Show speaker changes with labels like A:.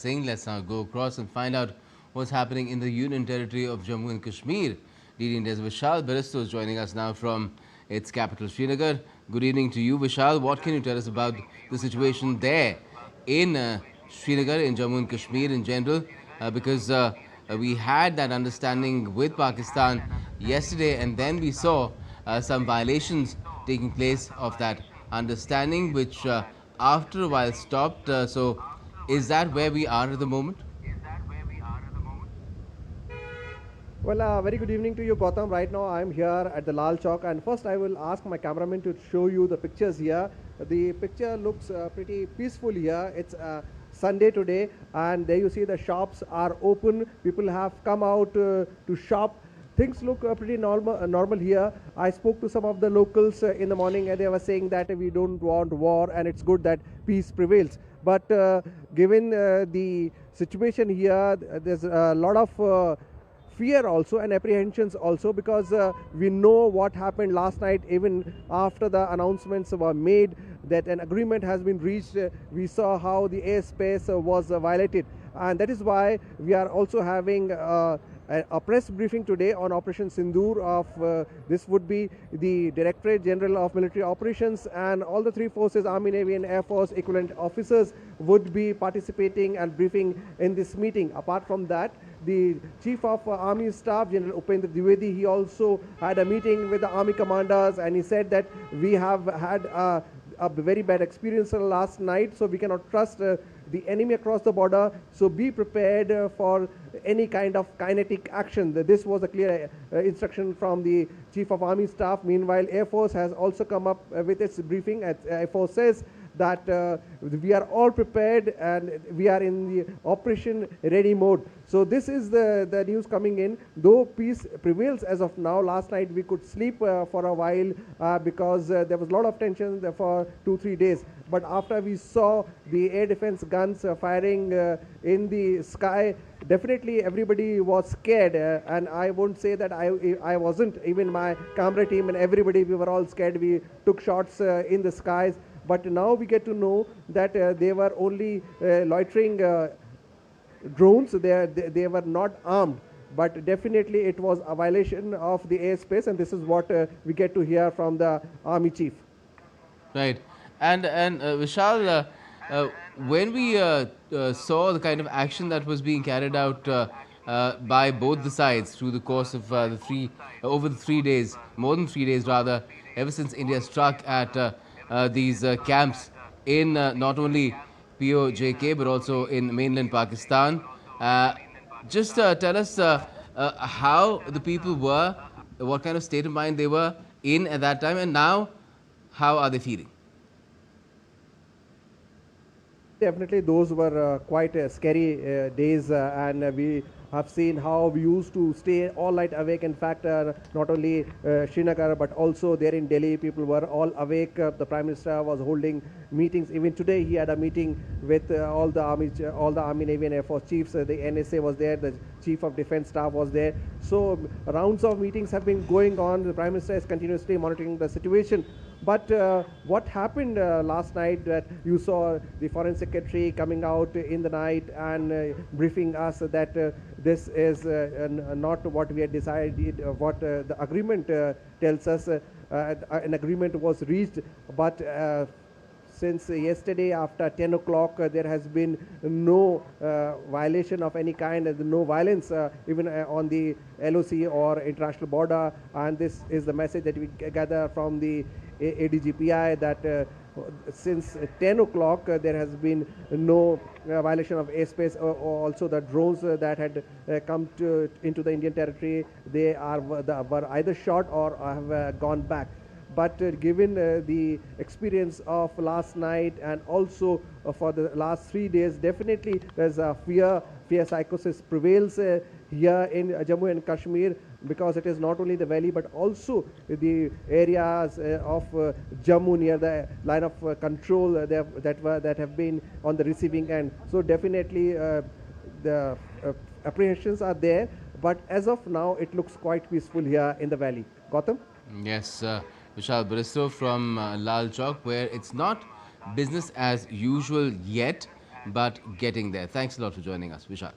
A: Saying, let's now go across and find out what's happening in the Union Territory of Jammu and Kashmir. DD India's Vishal Baristo is joining us now from its capital, Srinagar. Good evening to you, Vishal. What can you tell us about the situation there in Srinagar, in Jammu and Kashmir in general? Because we had that understanding with Pakistan yesterday, and then we saw some violations taking place of that understanding, which after a while stopped. So, is that where we are at the moment?
B: Well, very good evening to you, Gautam. Right now, I'm here at the Lal Chowk, and first, I will ask my cameraman to show you the pictures here. The picture looks pretty peaceful here. It's Sunday today, and there you see the shops are open. People have come out to shop. Things look pretty normal here. I spoke to some of the locals in the morning, and they were saying that we don't want war, and it's good that peace prevails. But given the situation here, there's a lot of fear also and apprehensions also, because we know what happened last night. Even after the announcements were made that an agreement has been reached, we saw how the airspace was violated, and that is why we are also having a press briefing today on Operation Sindoor of this would be the Directorate General of Military Operations, and all the three forces, Army, Navy and Air Force equivalent officers would be participating and briefing in this meeting. Apart from that, the Chief of Army Staff, General Upendra Dwivedi, he also had a meeting with the Army commanders, and he said that we have had a very bad experience last night, so we cannot trust the enemy across the border. So be prepared for any kind of kinetic action. This was a clear instruction from the Chief of Army Staff. Meanwhile, Air Force has also come up with its briefing. Air Force says that we are all prepared and we are in the operation ready mode. So this is the news coming in. Though peace prevails as of now, last night we could sleep for a while because there was a lot of tension for 2-3 days. But after we saw the air defense guns firing in the sky, definitely everybody was scared, and I won't say that I wasn't. Even my camera team and everybody, we were all scared. We took shots in the skies. But now we get to know that they were only loitering drones. They were not armed. But definitely it was a violation of the airspace, and this is what we get to hear from the Army Chief.
A: Right. And Vishal, when we saw the kind of action that was being carried out by both the sides through the course of over the 3 days, more than 3 days rather, ever since India struck at these camps in not only POJK but also in mainland Pakistan. Just tell us how the people were, what kind of state of mind they were in at that time, and now how are they feeling?
B: Definitely, those were quite scary days, and we have seen how we used to stay all night awake. In fact, not only Srinagar but also there in Delhi, people were all awake. The Prime Minister was holding meetings. Even today, he had a meeting with all the Army, Navy, and Air Force chiefs. The NSA was there. The Chief of Defence Staff was there. So rounds of meetings have been going on. The Prime Minister is continuously monitoring the situation. But what happened last night, that you saw the Foreign Secretary coming out in the night and briefing us that this is not what we had decided, what the agreement tells us. An agreement was reached, but since yesterday after 10 o'clock, there has been no violation of any kind, no violence even on the LOC or international border. And this is the message that we gather from the ADGPI, that since 10 o'clock there has been no violation of airspace. Also the drones that had come into the Indian territory, they were either shot or have gone back. But given the experience of last night and also for the last 3 days, definitely there's a fear psychosis prevails here in Jammu and Kashmir, because it is not only the valley but also the areas of Jammu near the line of control that have been on the receiving end. So definitely the apprehensions are there, but as of now it looks quite peaceful here in the valley. Gautam?
A: Yes, Vishal Baristo from Lal Chowk, where it's not business as usual yet. but getting there. Thanks a lot for joining us, Vishal.